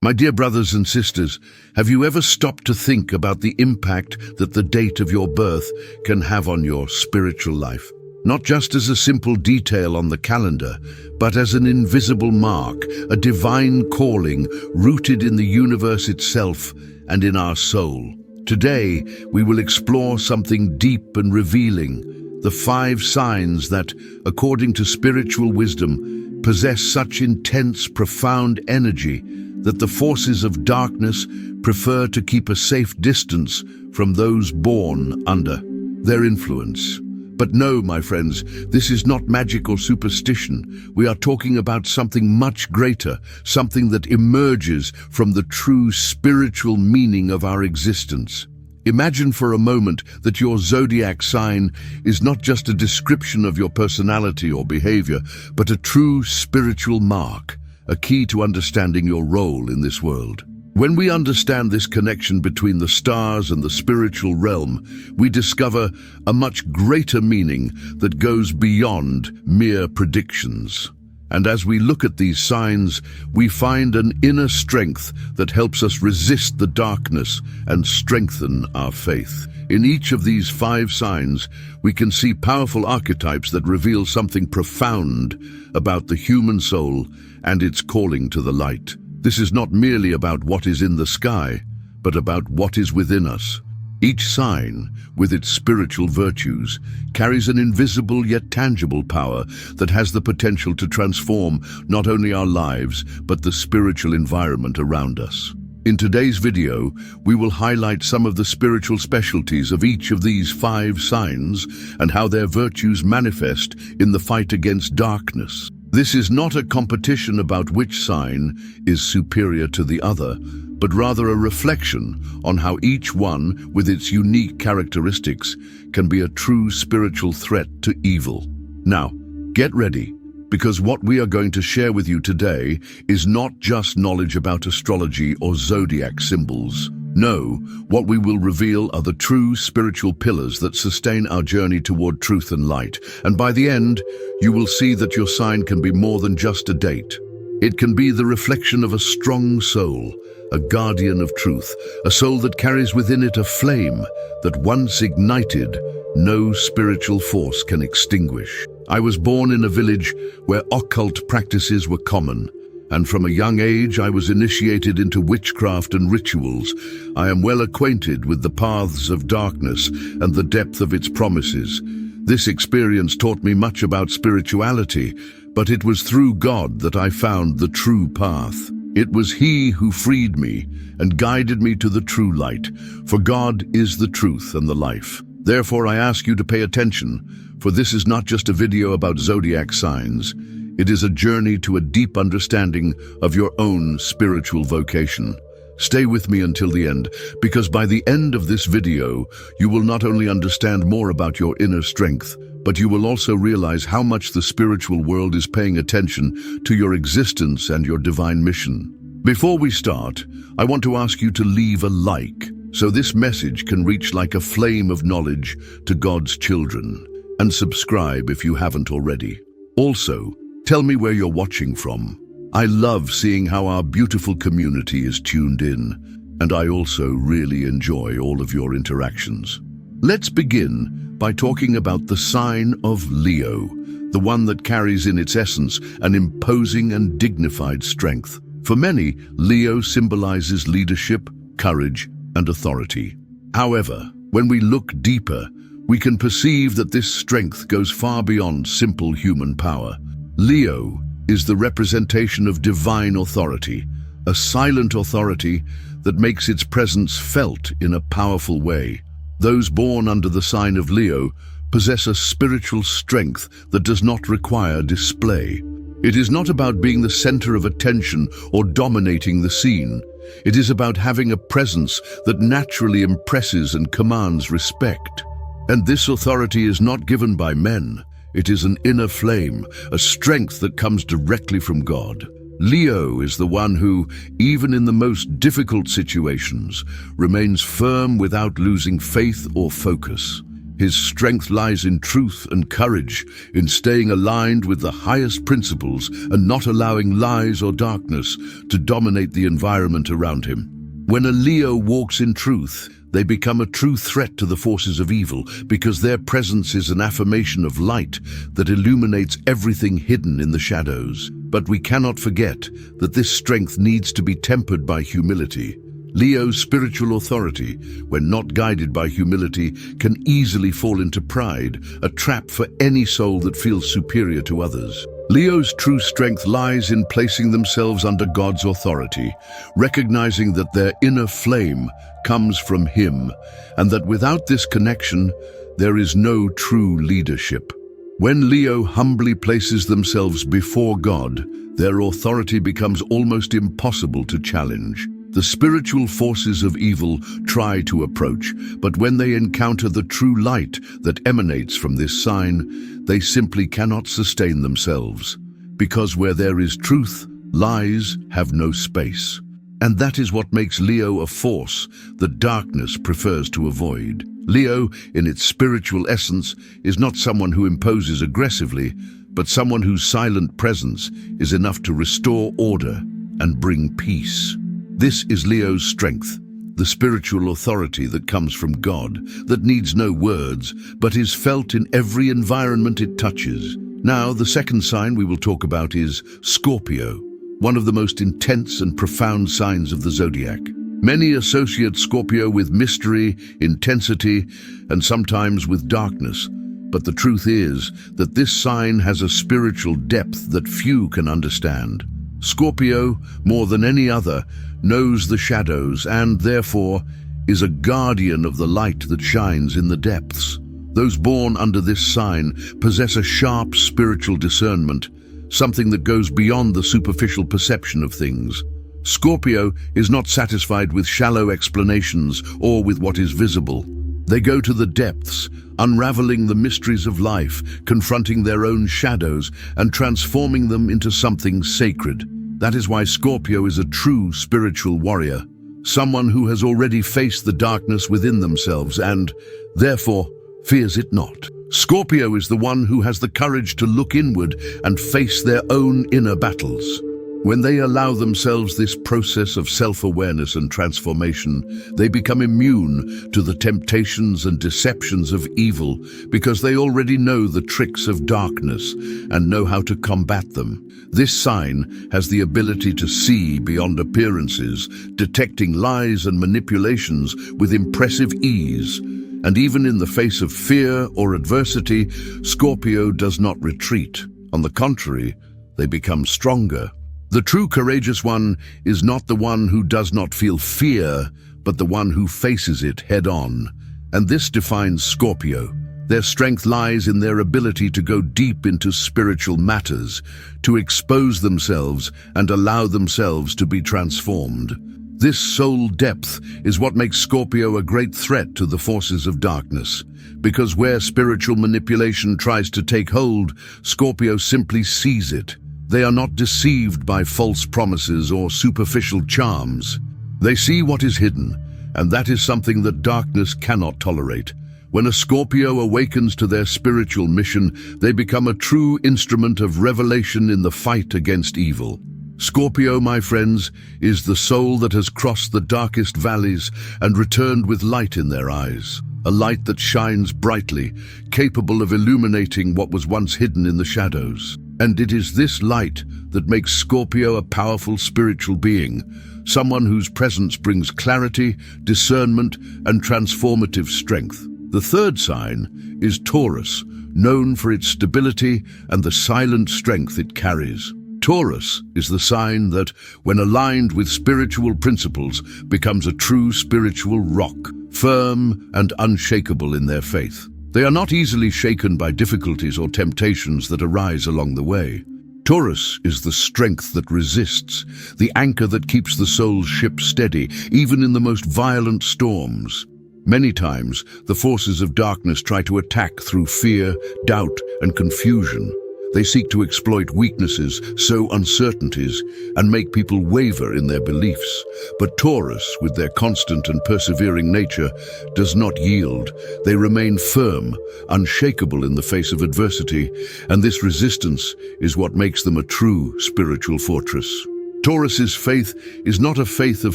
My dear brothers and sisters, have you ever stopped to think about the impact that the date of your birth can have on your spiritual life? Not just as a simple detail on the calendar, but as an invisible mark, a divine calling rooted in the universe itself and in our soul. Today, we will explore something deep and revealing, the 5 signs that, according to spiritual wisdom, possess such intense, profound energy that the forces of darkness prefer to keep a safe distance from those born under their influence. But no, my friends, this is not magic or superstition. We are talking about something much greater, something that emerges from the true spiritual meaning of our existence. Imagine for a moment that your zodiac sign is not just a description of your personality or behavior, but a true spiritual mark, a key to understanding your role in this world. When we understand this connection between the stars and the spiritual realm, we discover a much greater meaning that goes beyond mere predictions. And as we look at these signs, we find an inner strength that helps us resist the darkness and strengthen our faith. In each of these 5 signs, we can see powerful archetypes that reveal something profound about the human soul and its calling to the light. This is not merely about what is in the sky, but about what is within us. Each sign, with its spiritual virtues, carries an invisible yet tangible power that has the potential to transform not only our lives, but the spiritual environment around us. In today's video, we will highlight some of the spiritual specialties of each of these 5 signs and how their virtues manifest in the fight against darkness. This is not a competition about which sign is superior to the other, but rather a reflection on how each one, with its unique characteristics, can be a true spiritual threat to evil. Now, get ready, because what we are going to share with you today is not just knowledge about astrology or zodiac symbols. No, what we will reveal are the true spiritual pillars that sustain our journey toward truth and light. And by the end, you will see that your sign can be more than just a date. It can be the reflection of a strong soul, a guardian of truth, a soul that carries within it a flame that once ignited, no spiritual force can extinguish. I was born in a village where occult practices were common, and from a young age I was initiated into witchcraft and rituals. I am well acquainted with the paths of darkness and the depth of its promises. This experience taught me much about spirituality, but it was through God that I found the true path. It was He who freed me and guided me to the true light, for God is the truth and the life. Therefore, I ask you to pay attention, for this is not just a video about zodiac signs. It is a journey to a deep understanding of your own spiritual vocation. Stay with me until the end, because by the end of this video, you will not only understand more about your inner strength, but you will also realize how much the spiritual world is paying attention to your existence and your divine mission. Before we start, I want to ask you to leave a like, so this message can reach like a flame of knowledge to God's children, and subscribe if you haven't already. Also, tell me where you're watching from. I love seeing how our beautiful community is tuned in, and I also really enjoy all of your interactions. Let's begin by talking about the sign of Leo, the one that carries in its essence an imposing and dignified strength. For many, Leo symbolizes leadership, courage, and authority. However, when we look deeper, we can perceive that this strength goes far beyond simple human power. Leo is the representation of divine authority, a silent authority that makes its presence felt in a powerful way. Those born under the sign of Leo possess a spiritual strength that does not require display. It is not about being the center of attention or dominating the scene. It is about having a presence that naturally impresses and commands respect. And this authority is not given by men. It is an inner flame, a strength that comes directly from God. Leo is the one who, even in the most difficult situations, remains firm without losing faith or focus. His strength lies in truth and courage, in staying aligned with the highest principles and not allowing lies or darkness to dominate the environment around him. When a Leo walks in truth, they become a true threat to the forces of evil because their presence is an affirmation of light that illuminates everything hidden in the shadows. But we cannot forget that this strength needs to be tempered by humility. Leo's spiritual authority, when not guided by humility, can easily fall into pride, a trap for any soul that feels superior to others. Leo's true strength lies in placing themselves under God's authority, recognizing that their inner flame comes from Him, and that without this connection, there is no true leadership. When Leo humbly places themselves before God, their authority becomes almost impossible to challenge. The spiritual forces of evil try to approach, but when they encounter the true light that emanates from this sign, they simply cannot sustain themselves. Because where there is truth, lies have no space. And that is what makes Leo a force that darkness prefers to avoid. Leo, in its spiritual essence, is not someone who imposes aggressively, but someone whose silent presence is enough to restore order and bring peace. This is Leo's strength, the spiritual authority that comes from God, that needs no words, but is felt in every environment it touches. Now, the second sign we will talk about is Scorpio, one of the most intense and profound signs of the zodiac. Many associate Scorpio with mystery, intensity, and sometimes with darkness. But the truth is that this sign has a spiritual depth that few can understand. Scorpio, more than any other, knows the shadows and, therefore, is a guardian of the light that shines in the depths. Those born under this sign possess a sharp spiritual discernment, something that goes beyond the superficial perception of things. Scorpio is not satisfied with shallow explanations or with what is visible. They go to the depths, unraveling the mysteries of life, confronting their own shadows, and transforming them into something sacred. That is why Scorpio is a true spiritual warrior, someone who has already faced the darkness within themselves and, therefore, fears it not. Scorpio is the one who has the courage to look inward and face their own inner battles. When they allow themselves this process of self-awareness and transformation, they become immune to the temptations and deceptions of evil because they already know the tricks of darkness and know how to combat them. This sign has the ability to see beyond appearances, detecting lies and manipulations with impressive ease. And even in the face of fear or adversity, Scorpio does not retreat. On the contrary, they become stronger. The true courageous one is not the one who does not feel fear, but the one who faces it head-on. And this defines Scorpio. Their strength lies in their ability to go deep into spiritual matters, to expose themselves and allow themselves to be transformed. This soul depth is what makes Scorpio a great threat to the forces of darkness. Because where spiritual manipulation tries to take hold, Scorpio simply sees it. They are not deceived by false promises or superficial charms. They see what is hidden, and that is something that darkness cannot tolerate. When a Scorpio awakens to their spiritual mission, they become a true instrument of revelation in the fight against evil. Scorpio, my friends, is the soul that has crossed the darkest valleys and returned with light in their eyes. A light that shines brightly, capable of illuminating what was once hidden in the shadows. And it is this light that makes Scorpio a powerful spiritual being, someone whose presence brings clarity, discernment, and transformative strength. The third sign is Taurus, known for its stability and the silent strength it carries. Taurus is the sign that, when aligned with spiritual principles, becomes a true spiritual rock, firm and unshakable in their faith. They are not easily shaken by difficulties or temptations that arise along the way. Taurus is the strength that resists, the anchor that keeps the soul's ship steady, even in the most violent storms. Many times, the forces of darkness try to attack through fear, doubt, and confusion. They seek to exploit weaknesses, sow uncertainties, and make people waver in their beliefs. But Taurus, with their constant and persevering nature, does not yield. They remain firm, unshakable in the face of adversity, and this resistance is what makes them a true spiritual fortress. Taurus's faith is not a faith of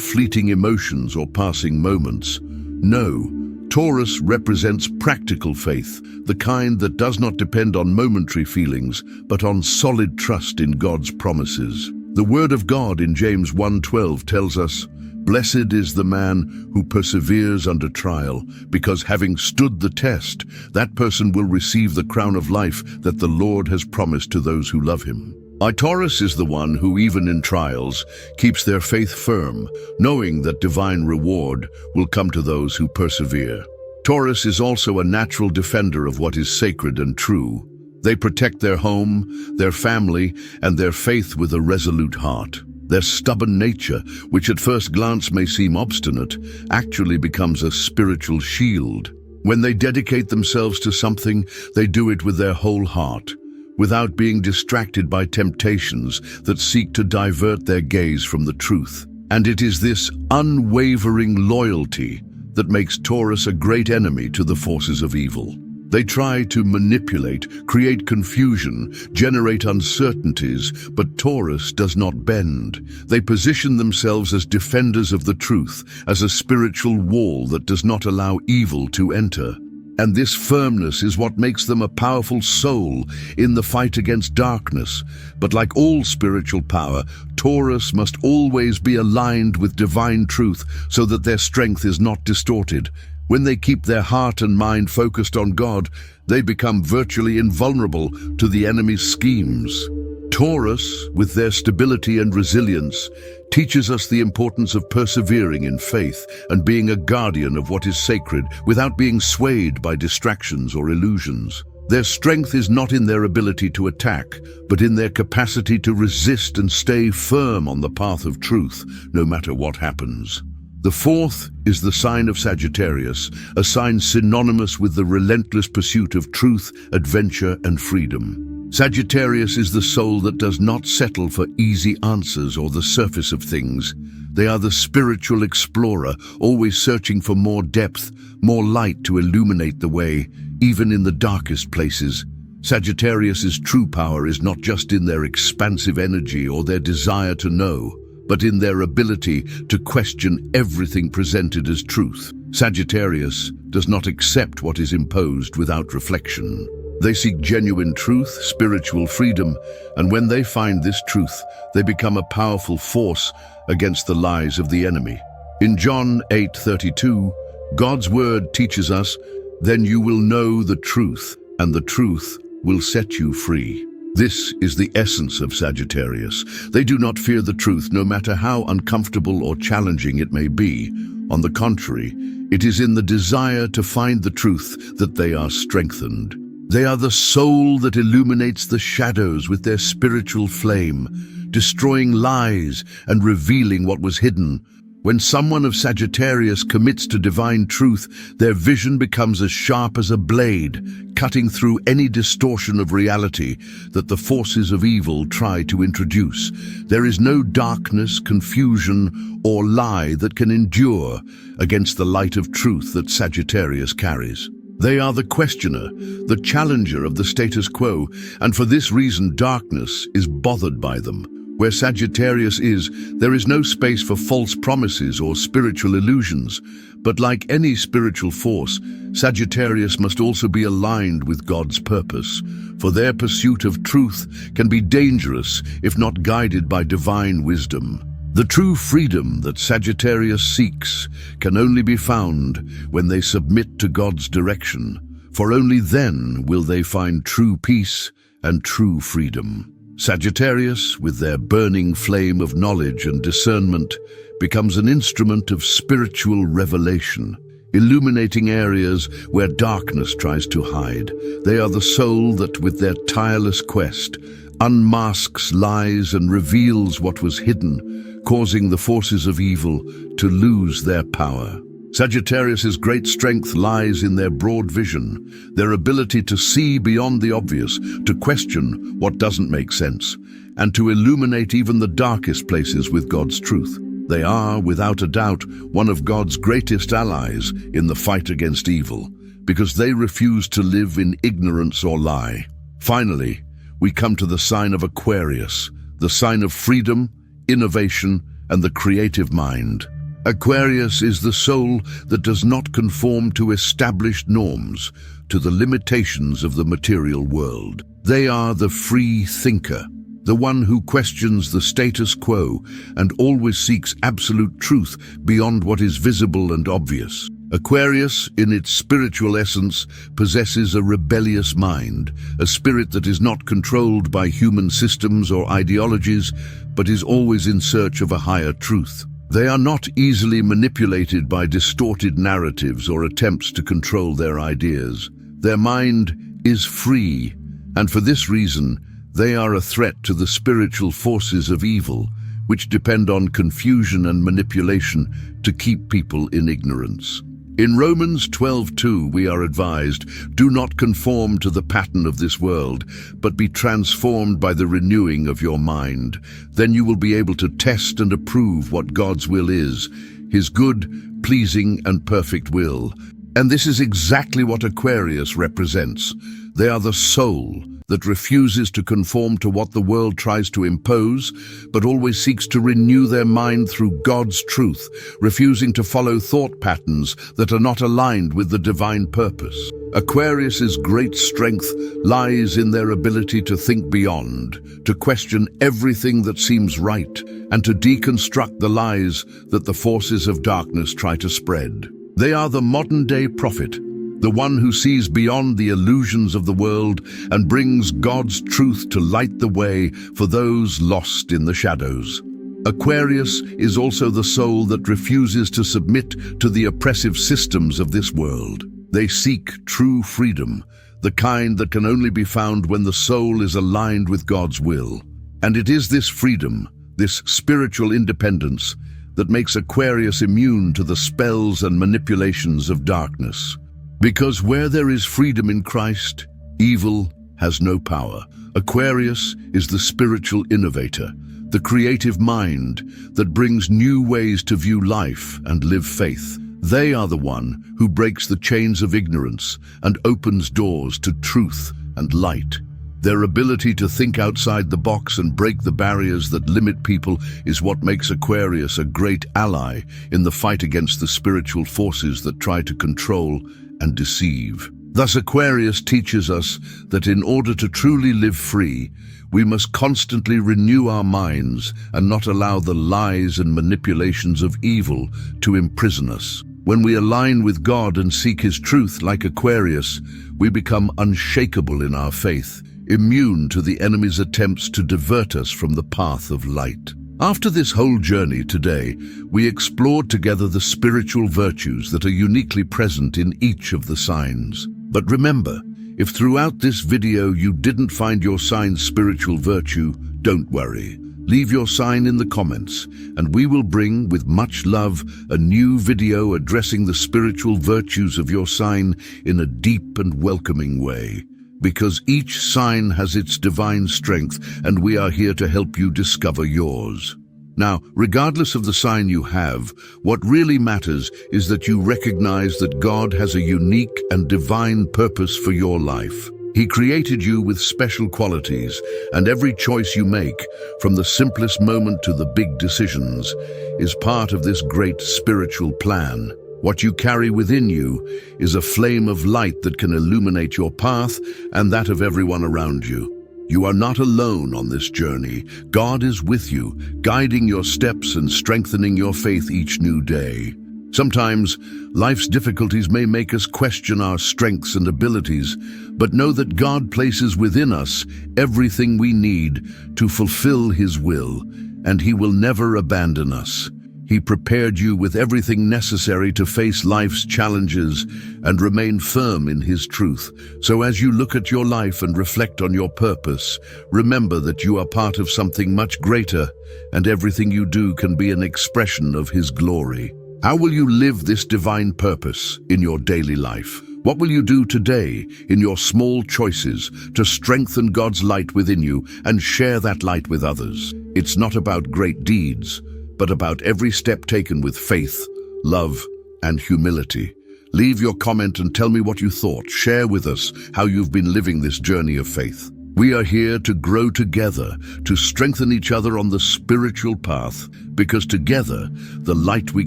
fleeting emotions or passing moments. No. Taurus represents practical faith, the kind that does not depend on momentary feelings, but on solid trust in God's promises. The Word of God in James 1:12 tells us, "Blessed is the man who perseveres under trial, because having stood the test, that person will receive the crown of life that the Lord has promised to those who love him." Taurus is the one who, even in trials, keeps their faith firm, knowing that divine reward will come to those who persevere. Taurus is also a natural defender of what is sacred and true. They protect their home, their family, and their faith with a resolute heart. Their stubborn nature, which at first glance may seem obstinate, actually becomes a spiritual shield. When they dedicate themselves to something, they do it with their whole heart, without being distracted by temptations that seek to divert their gaze from the truth. And it is this unwavering loyalty that makes Taurus a great enemy to the forces of evil. They try to manipulate, create confusion, generate uncertainties, but Taurus does not bend. They position themselves as defenders of the truth, as a spiritual wall that does not allow evil to enter. And this firmness is what makes them a powerful soul in the fight against darkness. But like all spiritual power, Taurus must always be aligned with divine truth so that their strength is not distorted. When they keep their heart and mind focused on God, they become virtually invulnerable to the enemy's schemes. Taurus, with their stability and resilience, teaches us the importance of persevering in faith and being a guardian of what is sacred without being swayed by distractions or illusions. Their strength is not in their ability to attack, but in their capacity to resist and stay firm on the path of truth, no matter what happens. The fourth is the sign of Sagittarius, a sign synonymous with the relentless pursuit of truth, adventure, and freedom. Sagittarius is the soul that does not settle for easy answers or the surface of things. They are the spiritual explorer, always searching for more depth, more light to illuminate the way, even in the darkest places. Sagittarius's true power is not just in their expansive energy or their desire to know, but in their ability to question everything presented as truth. Sagittarius does not accept what is imposed without reflection. They seek genuine truth, spiritual freedom, and when they find this truth, they become a powerful force against the lies of the enemy. In John 8:32, God's word teaches us, "Then you will know the truth, and the truth will set you free." This is the essence of Sagittarius. They do not fear the truth, no matter how uncomfortable or challenging it may be. On the contrary, it is in the desire to find the truth that they are strengthened. They are the soul that illuminates the shadows with their spiritual flame, destroying lies and revealing what was hidden. When someone of Sagittarius commits to divine truth, their vision becomes as sharp as a blade, cutting through any distortion of reality that the forces of evil try to introduce. There is no darkness, confusion, or lie that can endure against the light of truth that Sagittarius carries. They are the questioner, the challenger of the status quo, and for this reason darkness is bothered by them. Where Sagittarius is, there is no space for false promises or spiritual illusions. But like any spiritual force, Sagittarius must also be aligned with God's purpose, for their pursuit of truth can be dangerous if not guided by divine wisdom. The true freedom that Sagittarius seeks can only be found when they submit to God's direction, for only then will they find true peace and true freedom. Sagittarius, with their burning flame of knowledge and discernment, becomes an instrument of spiritual revelation, illuminating areas where darkness tries to hide. They are the soul that, with their tireless quest, unmasks lies and reveals what was hidden, causing the forces of evil to lose their power. Sagittarius's great strength lies in their broad vision, their ability to see beyond the obvious, to question what doesn't make sense, and to illuminate even the darkest places with God's truth. They are, without a doubt, one of God's greatest allies in the fight against evil, because they refuse to live in ignorance or lie. Finally, we come to the sign of Aquarius, the sign of freedom, innovation, and the creative mind. Aquarius is the soul that does not conform to established norms, to the limitations of the material world. They are the free thinker, the one who questions the status quo and always seeks absolute truth beyond what is visible and obvious. Aquarius, in its spiritual essence, possesses a rebellious mind, a spirit that is not controlled by human systems or ideologies, but is always in search of a higher truth. They are not easily manipulated by distorted narratives or attempts to control their ideas. Their mind is free, and for this reason, they are a threat to the spiritual forces of evil, which depend on confusion and manipulation to keep people in ignorance. In Romans 12:2 we are advised, "Do not conform to the pattern of this world, but be transformed by the renewing of your mind. Then you will be able to test and approve what God's will is, His good, pleasing, and perfect will." And this is exactly what Aquarius represents. They are the soul that refuses to conform to what the world tries to impose, but always seeks to renew their mind through God's truth, refusing to follow thought patterns that are not aligned with the divine purpose. Aquarius's great strength lies in their ability to think beyond, to question everything that seems right, and to deconstruct the lies that the forces of darkness try to spread. They are the modern-day prophet, the one who sees beyond the illusions of the world and brings God's truth to light the way for those lost in the shadows. Aquarius is also the soul that refuses to submit to the oppressive systems of this world. They seek true freedom, the kind that can only be found when the soul is aligned with God's will. And it is this freedom, this spiritual independence, that makes Aquarius immune to the spells and manipulations of darkness. Because where there is freedom in Christ, evil has no power. Aquarius is the spiritual innovator, the creative mind that brings new ways to view life and live faith. They are the one who breaks the chains of ignorance and opens doors to truth and light. Their ability to think outside the box and break the barriers that limit people is what makes Aquarius a great ally in the fight against the spiritual forces that try to control and deceive. Thus, Aquarius teaches us that in order to truly live free, we must constantly renew our minds and not allow the lies and manipulations of evil to imprison us. When we align with God and seek His truth like Aquarius, we become unshakable in our faith, immune to the enemy's attempts to divert us from the path of light. After this whole journey today, we explored together the spiritual virtues that are uniquely present in each of the signs. But remember, if throughout this video you didn't find your sign's spiritual virtue, don't worry. Leave your sign in the comments, and we will bring, with much love, a new video addressing the spiritual virtues of your sign in a deep and welcoming way. Because each sign has its divine strength, and we are here to help you discover yours. Now, regardless of the sign you have, what really matters is that you recognize that God has a unique and divine purpose for your life. He created you with special qualities, and every choice you make, from the simplest moment to the big decisions, is part of this great spiritual plan. What you carry within you is a flame of light that can illuminate your path and that of everyone around you. You are not alone on this journey. God is with you, guiding your steps and strengthening your faith each new day. Sometimes, life's difficulties may make us question our strengths and abilities, but know that God places within us everything we need to fulfill His will, and He will never abandon us. He prepared you with everything necessary to face life's challenges and remain firm in His truth. So as you look at your life and reflect on your purpose, remember that you are part of something much greater, and everything you do can be an expression of His glory. How will you live this divine purpose in your daily life? What will you do today in your small choices to strengthen God's light within you and share that light with others? It's not about great deeds, but about every step taken with faith, love, and humility. Leave your comment and tell me what you thought. Share with us how you've been living this journey of faith. We are here to grow together, to strengthen each other on the spiritual path, because together, the light we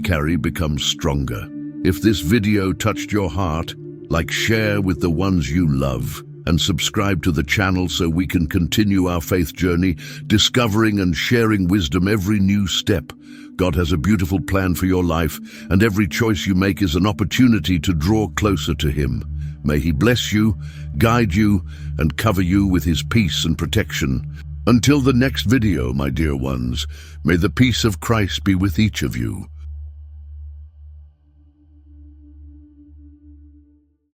carry becomes stronger. If this video touched your heart, share with the ones you love, and subscribe to the channel so we can continue our faith journey, discovering and sharing wisdom every new step. God has a beautiful plan for your life, and every choice you make is an opportunity to draw closer to Him. May He bless you, guide you, and cover you with His peace and protection. Until the next video, my dear ones, may the peace of Christ be with each of you.